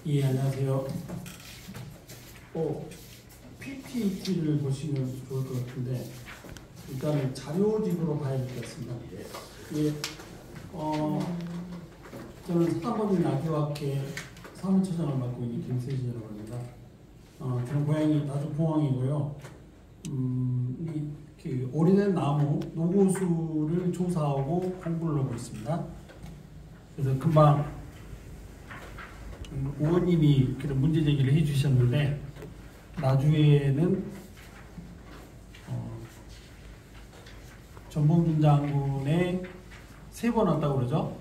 예, 안녕하세요. PPT를 보시면 좋을 것 같은데, 일단 자료집으로 봐야 될 것 같습니다. 예, 저는 사단법인아기학회 사무처장을 맡고 있는 김세진이라고 합니다. 저는 고향이 나주포항이고요. 오래된 나무, 노고수를 조사하고 공부를 하고 있습니다. 그래서 금방 의원님이 그런 문제 제기를 해주셨는데, 나주에는 전봉준 장군의 3번 왔다고 그러죠.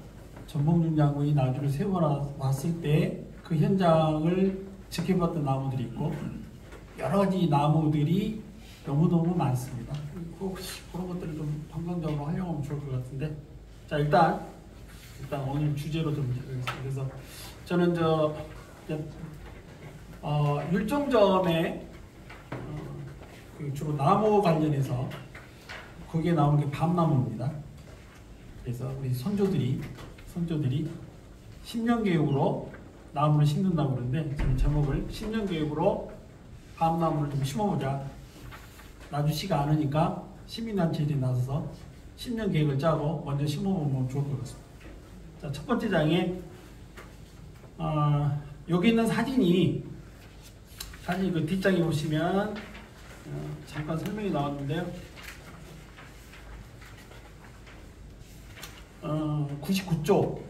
전봉준 장군이 나주를 3번 왔을 때 그 현장을 지켜봤던 나무들이 있고, 여러 가지 나무들이 너무너무 많습니다. 그런 것들을 좀 방송적으로 활용하면 좋을 것 같은데, 자, 일단 오늘 주제로 좀 하겠습니다. 그래서 저는 율정점에 주로 나무 관련해서 거기에 나오는 게 밤나무입니다. 그래서 우리 선조들이 10년 계획으로 나무를 심는다고 그러는데, 저는 제목을 10년 계획으로 밤나무를 좀 심어보자. 나주시가 않으니까 시민단체들이 나서서 10년 계획을 짜고 먼저 심어보면 좋을 것 같습니다. 자, 첫 번째 장에 여기 있는 사진 그 뒷장에 보시면 잠깐 설명이 나왔는데요. 99조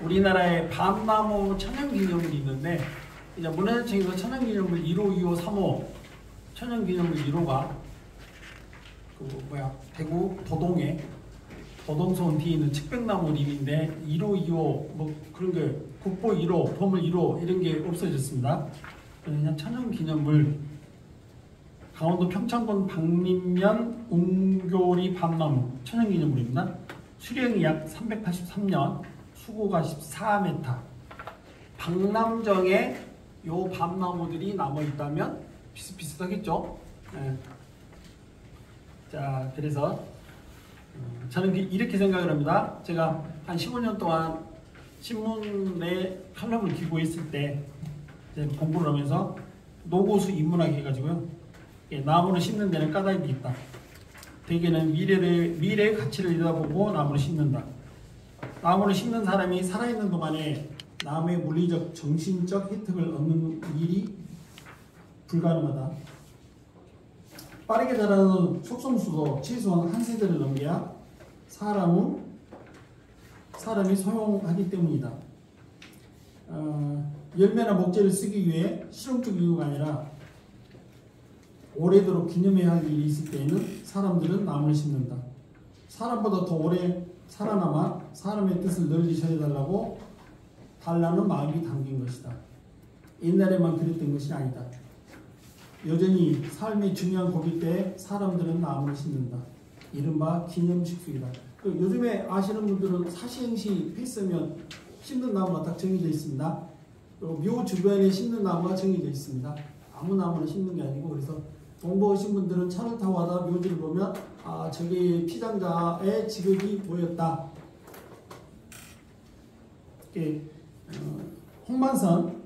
우리나라의 밤나무 천연기념물이 있는데, 이제 문화재청에서 천연기념물 1호, 2호, 3호 천연기념물 1호가 대구 도동소원 뒤에 있는 측백나무 림인데, 1호, 2호 그런 게 국보 1호, 보물 1호 이런 게 없어졌습니다. 그냥 천연기념물 강원도 평창군 박림면 웅교리 밤나무 천연기념물입니다. 수령이 약 383년, 수고가 14m. 박남정에 요 밤나무들이 남아있다면 비슷비슷하겠죠. 네. 자, 그래서 저는 이렇게 생각을 합니다. 제가 한 15년 동안 신문에 칼럼을 기고했을 때 공부를 하면서 노고수 인문학 해가지고요, 나무를 심는 데는 까닭이 있다. 대개는 미래의 가치를 내다보고 나무를 심는다. 나무를 심는 사람이 살아있는 동안에 나무의 물리적, 정신적 혜택을 얻는 일이 불가능하다. 빠르게 자라는 속성수도 최소한 한 세대를 넘겨야 사람이 소용하기 때문이다. 열매나 목재를 쓰기 위해 실용적 이유가 아니라 오래도록 기념해야 할 일이 있을 때에는 사람들은 나무를 심는다. 사람보다 더 오래 살아남아 사람의 뜻을 널리 전해달라는 마음이 담긴 것이다. 옛날에만 그랬던 것이 아니다. 여전히 삶의 중요한 고비 때 사람들은 나무를 심는다. 이른바 기념식수이다. 요즘에 아시는 분들은 사시행시 했으면 심는 나무가 딱 정해져 있습니다. 묘 주변에 심는 나무가 정해져 있습니다. 아무 나무나 심는 게 아니고, 그래서 공부하신 분들은 차를 타고 가다 묘지를 보면 저기 피장자의 직업이 보였다. 홍만선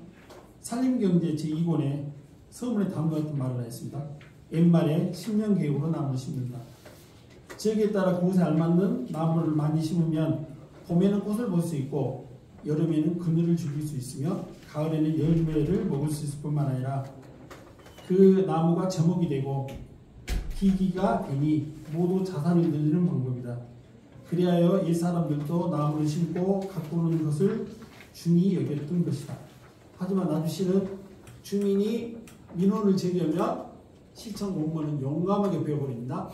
산림경제 제2권에 서문에 다음과 같은 말을 했습니다. 옛말에 10년 계획으로 나무를 심는다. 지역에 따라 그곳에 알맞는 나무를 많이 심으면 봄에는 꽃을 볼 수 있고, 여름에는 그늘을 즐길 수 있으며, 가을에는 열매를 먹을 수 있을 뿐만 아니라 그 나무가 제목이 되고 기기가 되니 모두 자산을 늘리는 방법이다. 그리하여 옛사람들도 나무를 심고 가꾸는 것을 중히 여겼던 것이다. 하지만 나주시는 주민이 민원을 제기하면 시청 공무원은 용감하게 베어버립니다.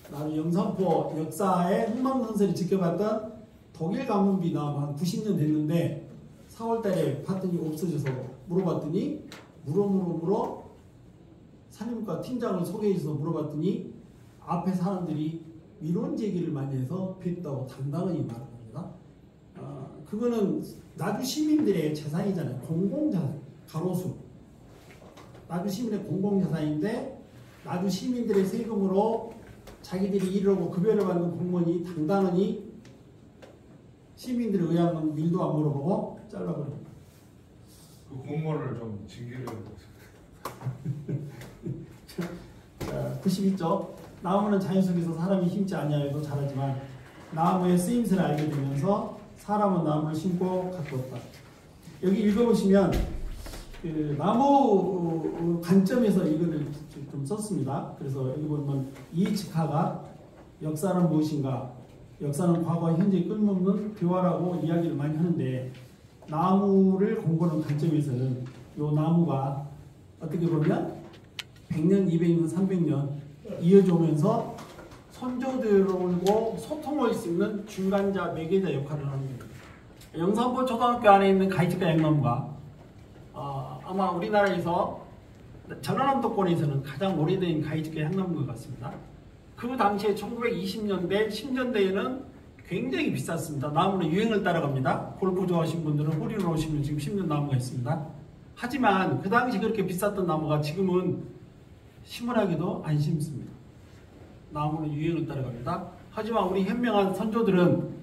나는 영산포 역사의 흥망성쇠를 지켜봤던 독일 가문비 나무 한 90년 됐는데 4월달에 봤더니 없어져서 물어봤더니 물어 산림과 팀장을 소개해서 물어봤더니 앞에 사람들이 민원 제기를 많이 해서 뱉다고 당당히 말을 합니다. 그거는 나주 시민들의 재산이잖아요. 공공자산, 가로수. 나주 시민의 공공자산인데 나주 시민들의 세금으로 자기들이 일을 하고 급여를 받는 공무원이 당당히 시민들의 의향은 일도 안 물어보고 잘라버립니다. 그 공무원을 좀 징계를. 자, 92쪽. 나무는 자연 속에서 사람이 심지 아니하여도 자라지만 나무의 쓰임새를 알게 되면서 사람은 나무를 심고 가꾸었다. 여기 읽어보시면 그 나무 관점에서 이거를 좀 썼습니다. 그래서 여기 보면 이치카가 역사는 무엇인가? 역사는 과거와 현재 끊임없는 교화라고 이야기를 많이 하는데 나무를 공부하는 관점에서는 이 나무가 어떻게 보면 100년, 200년, 300년 이어져 오면서 선조들하고 소통할 수 있는 중간자, 매개자 역할을 하는 겁니다. 영산포 초등학교 안에 있는 가이치카 양나무가 아마 우리나라에서 전라남도권에서는 가장 오래된 가이치카 향나무인 것 같습니다. 그 당시에 1920년대, 10년대에는 굉장히 비쌌습니다. 나무는 유행을 따라갑니다. 골프 좋아하시는 분들은 호리로 오시면 지금 심는 나무가 있습니다. 하지만 그 당시 그렇게 비쌌던 나무가 지금은 심으라기도 안 심습니다. 나무는 유행을 따라갑니다. 하지만 우리 현명한 선조들은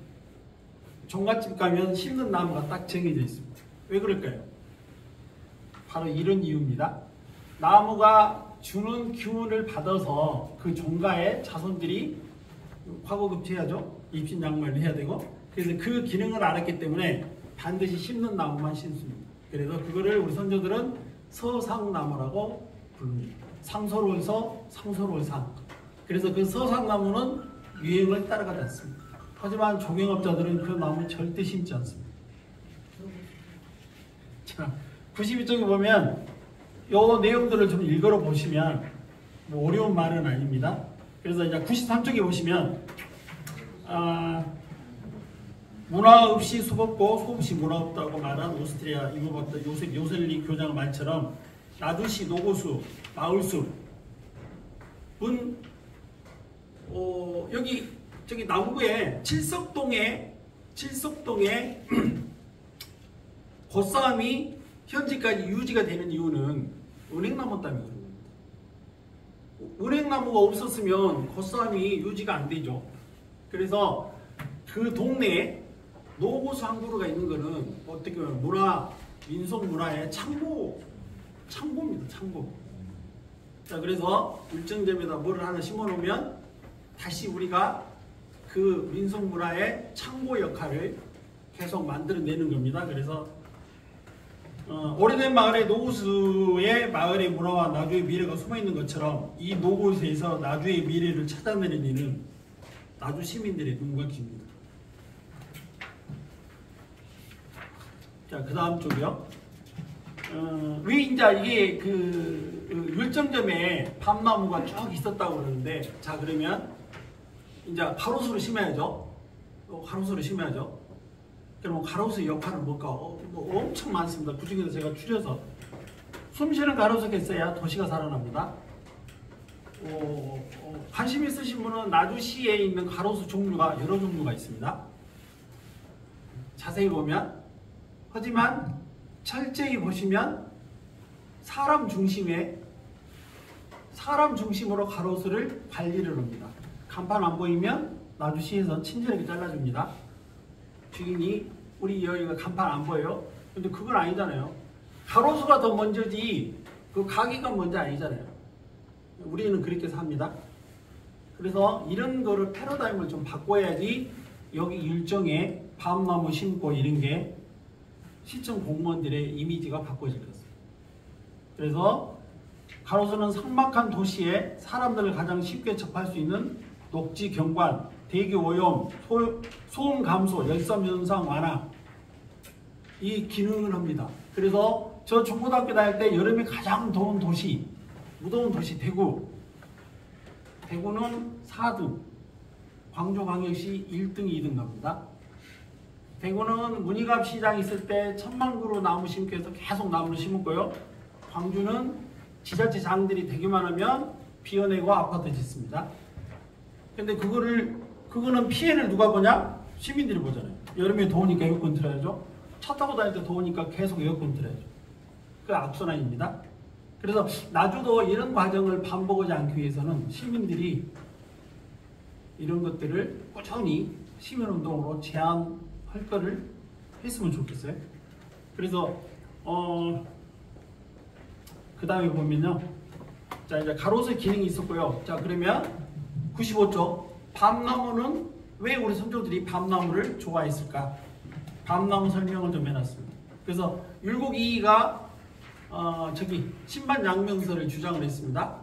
종갓집 가면 심는 나무가 딱 정해져 있습니다. 왜 그럴까요? 바로 이런 이유입니다. 나무가 주는 기운을 받아서 그 종가의 자손들이 화고급제해야죠. 입신양말을 해야 되고. 그래서 그 기능을 알았기 때문에 반드시 심는 나무만 심습니다. 그래서 그거를 우리 선조들은 서상나무라고 부릅니다. 상서로에서 상서로상. 그래서 그 서상나무는 유행을 따라가지 않습니다. 하지만 조경업자들은 그 나무 절대 심지 않습니다. 자, 92쪽에 보면 요 내용들을 좀 읽어 보시면 뭐 어려운 말은 아닙니다. 그래서 이제 93쪽에 보시면 문화 없이 수업 없고 수업 없이 문화 없다고 말한 오스트리아 이모바트 요셀리 교장의 말처럼 나주시 노고수 마을숲은 여기 저기 남구에 칠석동에 고싸움이 현재까지 유지가 되는 이유는 은행나무 때문에 그런 겁니다. 은행나무가 없었으면 고싸움이 유지가 안 되죠. 그래서 그 동네에 노고수 항구로가 있는 거는 어떻게 보면 민속 문화의 창고입니다. 창고. 자, 그래서 일정점에다 뭐를 하나 심어 놓으면 다시 우리가 그 민속 문화의 창고 역할을 계속 만들어내는 겁니다. 그래서 오래된 마을에 노구수의 마을의 문화와 나주의 미래가 숨어있는 것처럼 이 노구수에서 나주의 미래를 찾아내는 일은 나주 시민들의 눈과 귀입니다. 자, 그 다음 쪽이요. 왜 이제 이게 그 율정점에 밤나무가 쭉 있었다고 그러는데, 자, 그러면 이제 가로수를 심어야죠. 가로수를 심어야죠. 그럼 가로수의 역할은 뭘까? 뭐 엄청 많습니다. 그 중에서 제가 줄여서 숨쉬는 가로수가 있어야 도시가 살아납니다. 관심 있으신 분은 나주시에 있는 가로수 종류가 여러 종류가 있습니다. 자세히 보면, 하지만 철저히 보시면 사람 중심으로 가로수를 관리를 합니다. 간판 안 보이면 나주시에서 친절하게 잘라줍니다. 주인이 우리 여기가 간판 안 보여요? 근데 그건 아니잖아요. 가로수가 더 먼저지 그 가게가 먼저 아니잖아요. 우리는 그렇게 삽니다. 그래서 이런 거를 패러다임을 좀 바꿔야지 여기 일정에 밤나무 심고 이런 게 시청 공무원들의 이미지가 바꿔질 것입니다. 그래서 가로수는 삭막한 도시에 사람들을 가장 쉽게 접할 수 있는 녹지 경관, 대기 오염, 소음 감소, 열섬 현상 완화 이 기능을 합니다. 그래서 저 중고등학교 다닐 때 여름에 가장 더운 도시, 무더운 도시 대구. 대구는 4등, 광주광역시 1등, 2등 갑니다. 대구는 문희갑 시장 있을 때 1000만 그루 나무 심기 해서 계속 나무를 심었고요. 광주는 지자체장들이 되기만 하면 비워내고 아파트 짓습니다. 근데 그거는 피해를 누가 보냐? 시민들이 보잖아요. 여름에 더우니까 에어컨 틀어야죠. 차 타고 다닐 때 더우니까 계속 에어컨 틀어야죠. 그 악순환입니다. 그래서 나주도 이런 과정을 반복하지 않기 위해서는 시민들이 이런 것들을 꾸준히 시민운동으로 제한할 거를 했으면 좋겠어요. 그래서 그 다음에 보면요. 자, 이제 가로수 기능이 있었고요. 자, 그러면 95쪽. 밤나무는 왜 우리 선조들이 밤나무를 좋아했을까? 밤나무 설명을 좀 해놨습니다. 그래서 율곡이이가 저기 신반양명서를 주장을 했습니다.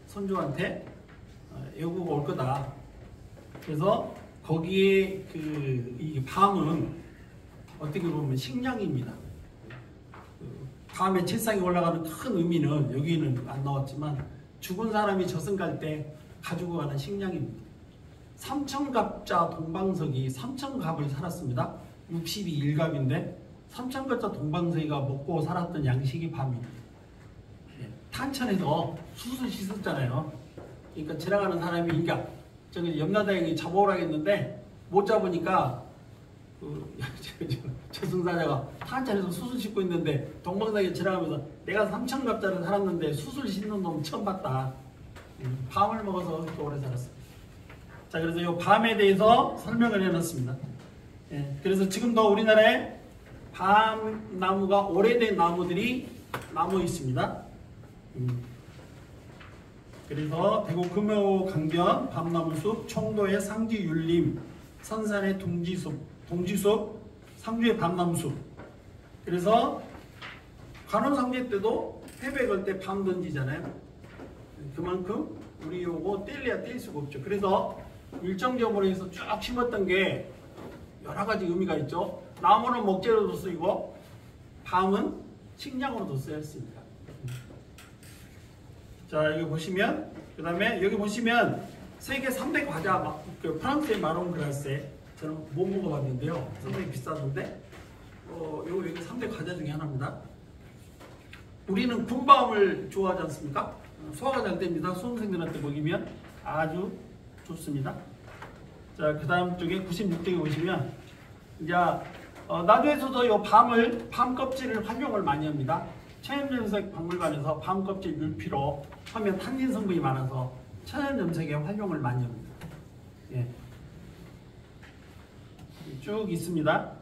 선조한테 애국가 올 거다. 그래서 거기에 이 밤은 어떻게 보면 식량입니다. 밤에 책상에 올라가는 큰 의미는 여기는 안 나왔지만 죽은 사람이 저승 갈 때 가지고 가는 식량입니다. 삼천갑자 동방석이 삼천갑을 살았습니다. 60이 1갑인데 삼천갑자 동방석이가 먹고 살았던 양식이 밤입니다. 탄천에서 숯을 씻었잖아요. 그러니까 지나가는 사람이 그러니까 저기 염라대왕이 잡아오라 했는데 못 잡으니까 저승사자가 탄천에서 숯을 씻고 있는데 동방석에 지나가면서 내가 삼천갑자를 살았는데 숯을 씻는 놈 처음 봤다. 밤을 먹어서 그렇게 오래 살았습니다. 자, 그래서 이 밤에 대해서 설명을 해놨습니다. 그래서 지금도 우리나라에 밤나무가 오래된 나무들이 나무 있습니다. 그래서 대구 금호강변 밤나무숲, 청도의 상지율림, 선산의 동지숲, 상주의 밤나무숲. 그래서 관원상제 때도 패배 걸 때 밤 던지잖아요. 그만큼 우리 요거 뗄래야 뗄 수가 없죠. 그래서 일정적으로 해서 쭉 심었던 게 여러 가지 의미가 있죠. 나무는 목재로도 쓰이고 밤은 식량으로도 쓰였습니다. 자, 여기 보시면 그 다음에 여기 보시면 세계 3대 과자 그 프랑스의 마롱 글라세 저는 못 먹어봤는데요. 상당히 비싸던데 여기 3대 과자 중에 하나입니다. 우리는 군밤을 좋아하지 않습니까? 소화가 잘 됩니다. 수험생들한테 먹이면 아주 좋습니다. 자, 그 다음 쪽에 96쪽에 보시면 이제 나주에서도 이 밤 껍질을 활용을 많이 합니다. 천연염색 박물관에서 밤 껍질 율피로 하면 탄닌 성분이 많아서 천연염색에 활용을 많이 합니다. 예. 쭉 있습니다.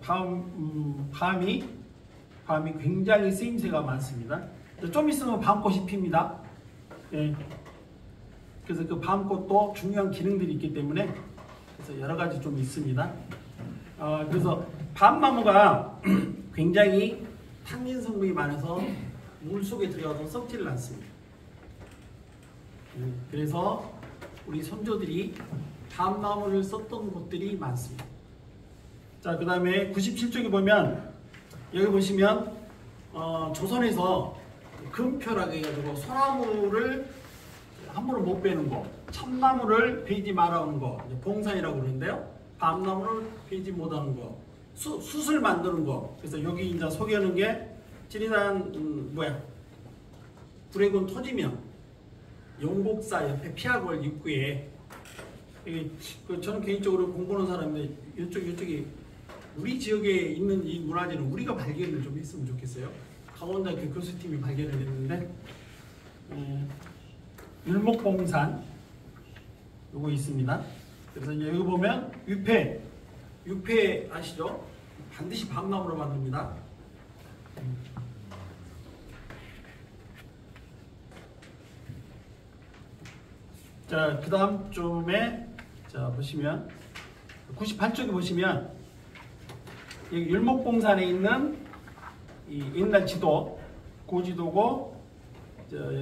밤이 굉장히 쓰임새가 많습니다. 좀 있으면 밤꽃이 핍니다. 예. 그래서 그 밤꽃도 중요한 기능들이 있기 때문에 그래서 여러 가지 좀 있습니다. 그래서 밤나무가 굉장히 탄닌 성분이 많아서 물 속에 들어가도 썩지를 않습니다. 그래서 우리 선조들이 밤나무를 썼던 곳들이 많습니다. 자, 그 다음에 97쪽에 보면 여기 보시면 조선에서 금표라고 해가지고 소나무를 함부로 못 베는 거, 참나무를 베지 말아오는 거, 봉산이라고 그러는데요. 밤나무를 베지 못하는 거, 숯을 만드는 거. 그래서 여기 이제 소개하는 게 지리산 구례군 토지면 용곡사 옆에 피하골 입구에 저는 개인적으로 공부하는 사람인데 이쪽이 우리 지역에 있는 이 문화재는 우리가 발견을 좀 했으면 좋겠어요. 강원대학교 교수팀이 발견을 했는데 율목봉산 요거 있습니다. 그래서 이제 여기 보면 육패 아시죠? 반드시 밤나무로 만듭니다. 자, 그 다음 좀에 자 보시면 98쪽에 보시면 여기 율목봉산에 있는 이 옛날 지도, 고지도고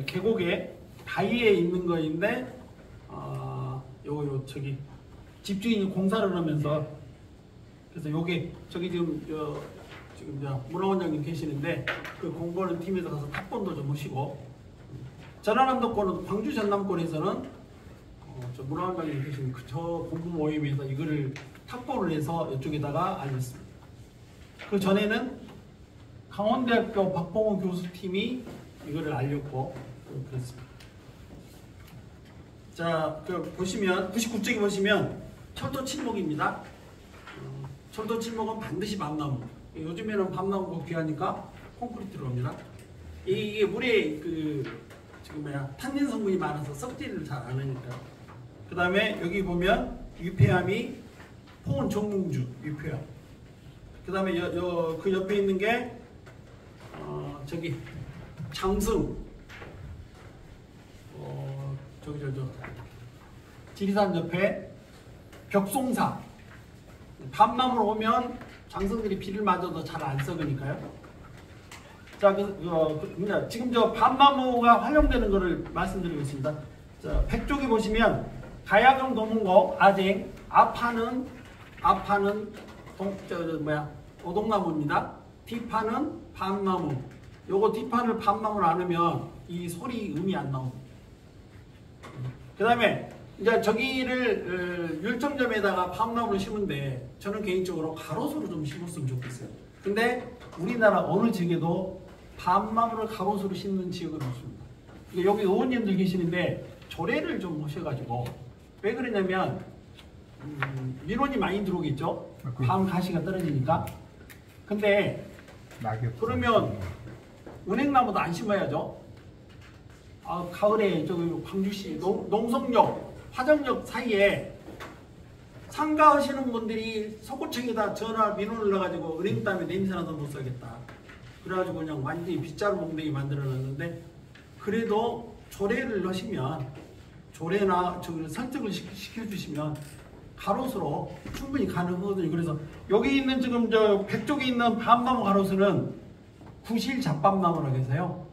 계곡에 바위에 있는 거인데 저기 집주인이 공사를 하면서 그래서 요게 저기 지금 문화원장님 계시는데 그 공부하는 팀에서 가서 탑본도 좀 하시고 전라남도권은 광주 전남권에서는 저 문화원장님 계신 저 공부 모임에서 이거를 탑본을 해서 이쪽에다가 알렸습니다. 그 전에는 강원대학교 박봉호 교수팀이 이거를 알렸고 그랬습니다. 자, 보시면 99쪽에 보시면 철도 침목입니다. 철도 침목은 반드시 밤나무. 요즘에는 밤나무가 귀하니까 콘크리트로 합니다. 이게 물에 탄닌 성분이 많아서 썩지를 잘 않으니까. 그 다음에 여기 보면 유폐암이 포온 정뭉주 유폐암. 그 그 다음에 그 옆에 있는 게 저기 장승, 지리산 옆에 벽송사. 밤나무로 오면 장승들이 비를 맞아도 잘 안 썩으니까요. 자, 지금 저 밤나무가 활용되는 것을 말씀드리고 있습니다. 자, 백쪽에 보시면 가야금, 도문곡, 아쟁, 아파는 오동나무입니다. 뒷판은 밤나무. 요거 뒷판을 밤나무로 안 하면 이 소리 음이 안 나옵니다. 그 다음에 이제 저기를 율점점에다가 밤나무를 심은데 저는 개인적으로 가로수로 좀 심었으면 좋겠어요. 근데 우리나라 어느 지역에도 밤나무를 가로수로 심는 지역은 없습니다. 여기 의원님들 계시는데 조례를 좀 하셔가지고, 왜 그러냐면 민원이 많이 들어오겠죠. 밤 가시가 떨어지니까. 근데 그러면 은행나무도 안 심어야죠. 가을에 저기 광주시 농성역, 화정역 사이에 상가하시는 분들이 서구청에다 전화 민원을 넣어가지고 은행 때문에 냄새나서 못 살겠다. 그래가지고 그냥 완전히 빗자루 몽둥이 만들어놨는데, 그래도 조례를 넣으시면, 조례나 저기 설득을 시켜주시면 가로수로 충분히 가능하거든요. 그래서 여기 있는 지금 저 백쪽에 있는 밤나무 가로수는 구실 잡밤나무라고 해서요.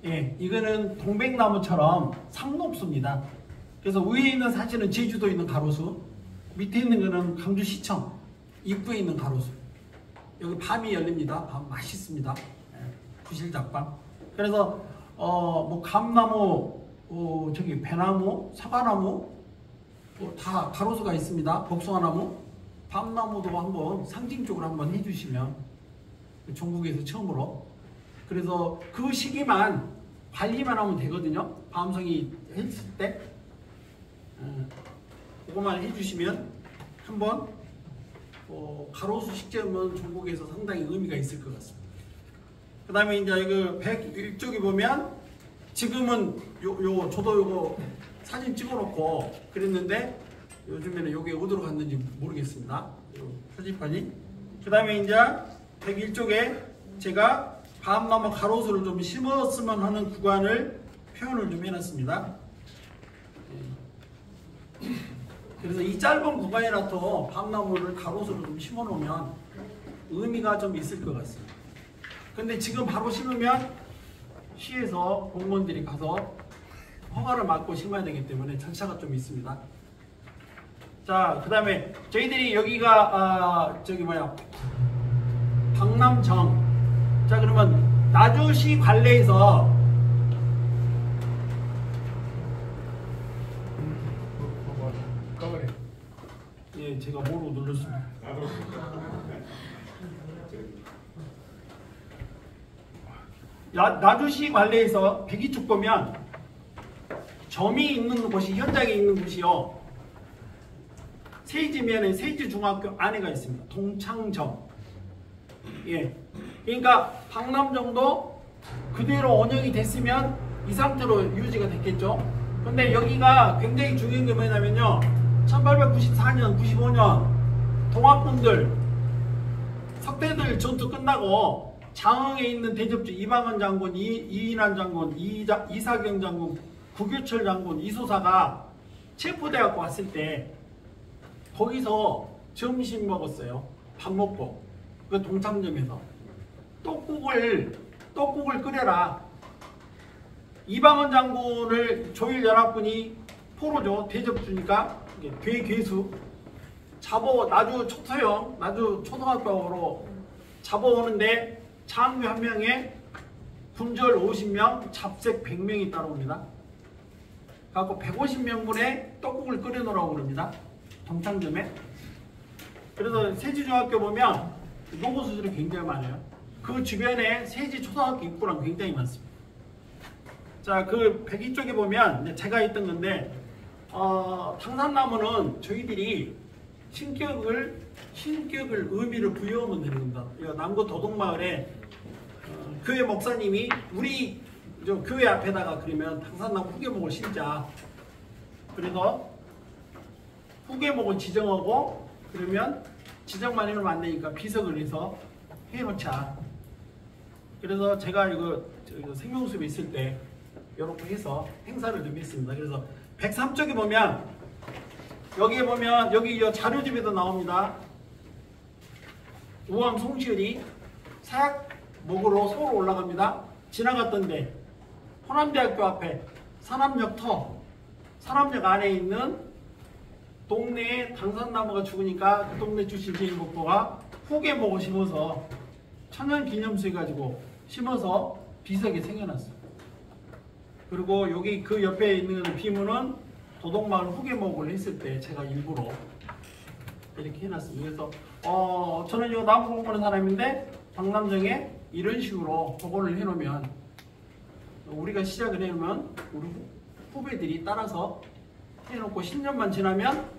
예, 이거는 동백나무처럼 상 높습니다. 그래서 위에 있는 사실은 제주도에 있는 가로수, 밑에 있는 거는 강주시청 입구에 있는 가로수. 여기 밤이 열립니다. 밤 맛있습니다. 예, 구실 잡밤. 그래서 뭐 감나무, 저기 배나무, 사과나무 다 가로수가 있습니다. 복숭아나무, 밤나무도 한번 상징적으로 한번 해주시면, 전국에서 처음으로. 그래서 그 시기만 관리만 하면 되거든요. 밤송이 했을 때 그거만 해주시면 한번 가로수 식재면 전국에서 상당히 의미가 있을 것 같습니다. 그 다음에 이제 이거 101쪽에 보면 지금은 저도 요거 사진 찍어놓고 그랬는데 요즘에는 요게 어디로 갔는지 모르겠습니다. 요 표지판이. 그 다음에 이제 101쪽에 제가 밤나무 가로수를 좀 심었으면 하는 구간을 표현을 좀 해놨습니다. 그래서 이 짧은 구간이라도 밤나무를 가로수로 좀 심어놓으면 의미가 좀 있을 것 같습니다. 근데 지금 바로 심으면 시에서 공무원들이 가서 허가를 받고 심어야 되기 때문에 절차가 좀 있습니다. 자, 그 다음에 저희들이 여기가 박남정. 자, 그러면 나주시 관내에서 예, 제가 뭐로 눌렀습니다. 나주시 관내에서 102쪽 보면 점이 있는 곳이, 현장에 있는 곳이요, 세지면에 세지중학교 안에가 있습니다. 동창점. 예. 그러니까 박남정도 그대로 운영이 됐으면 이 상태로 유지가 됐겠죠. 근데 여기가 굉장히 중요한 게 뭐냐면요, 1894년, 95년 동학군들 석대들 전투 끝나고 장흥에 있는 대접주 이방원 장군, 이인환 장군, 이사경 장군, 구교철 장군, 이소사가 체포돼갖고 왔을 때 거기서 점심 먹었어요. 밥 먹고. 그 동창점에서 떡국을 끓여라. 이방원 장군을 조일연합군이 포로죠. 대접주니까 괴괴수 나주 초서형, 나주 초등학교로 잡아오는데 장교 한 명에 군절 50명, 잡색 100명이 따라옵니다. 그래서 150명분의 떡국을 끓여놓으라고 그럽니다. 동창점에. 그래서 세지중학교 보면 농구수들이 굉장히 많아요. 그 주변에 세지 초등학교 입구랑 굉장히 많습니다. 자, 그 102쪽에 보면 제가 있던 건데, 당산나무는 저희들이 신격을 의미를 부여하면 되는 겁니다. 남구 도동마을에 교회 목사님이 우리 교회 앞에다가 그러면 당산나무 후계목을 심자. 그래서 후계목을 지정하고 그러면 지적만 해놓으면 안 되니까 비석을 해서 해놓자. 그래서 제가 이거 생명수업에 있을 때 이렇게 해서 행사를 좀 했습니다. 그래서 103쪽에 보면 여기에 보면 여기 이 자료집에도 나옵니다. 우암 송시열이 사약목으로 서울로 올라갑니다. 지나갔던데 호남대학교 앞에 산암역 안에 있는 동네에 당산나무가 죽으니까 그 동네 출신 제1국보가 후계목을 심어서 천연기념수 해가지고 심어서 비석이 생겨났어요. 그리고 여기 그 옆에 있는 비문은 도동마을 후계목을 했을 때 제가 일부러 이렇게 해놨습니다. 그래서 저는 이 나무 공부하는 사람인데 박남정에 이런 식으로 복원을 해놓으면 우리가 시작을 해놓으면 우리 후배들이 따라서 해놓고 10년만 지나면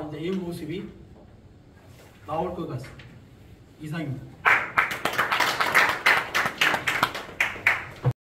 이제 이 모습이 나올 것 같습니다. 이상입니다.